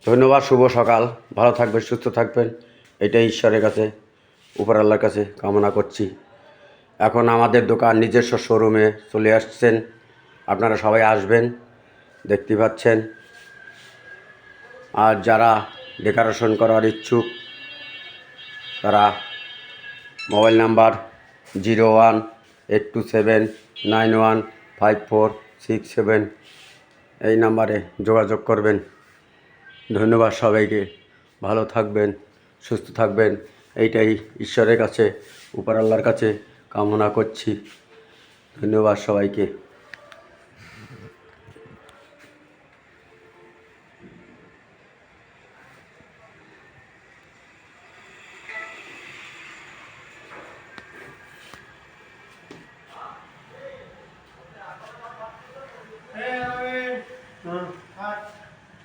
ধন্যবাদ। শুভ সকাল। ভালো থাকবেন, সুস্থ থাকবেন, এটাই ঈশ্বরের কাছে, উপর আল্লাহর কাছে কামনা করছি। এখন আমাদের দোকান নিজস্ব শোরুমে চলে আসছেন, আপনারা সবাই আসবেন, দেখতে পাচ্ছেন। আর যারা ডেকোরেশন করার ইচ্ছুক তারা মোবাইল নাম্বার 0182791546 এই নাম্বারে যোগাযোগ করবেন। ধন্যবাদ সবাইকে। ভালো থাকবেন, সুস্থ থাকবেন, এইটাই ঈশ্বরের কাছে, উপর আল্লাহর কাছে কামনা করছি। ধন্যবাদ সবাইকে। Hey, Owen. Hi.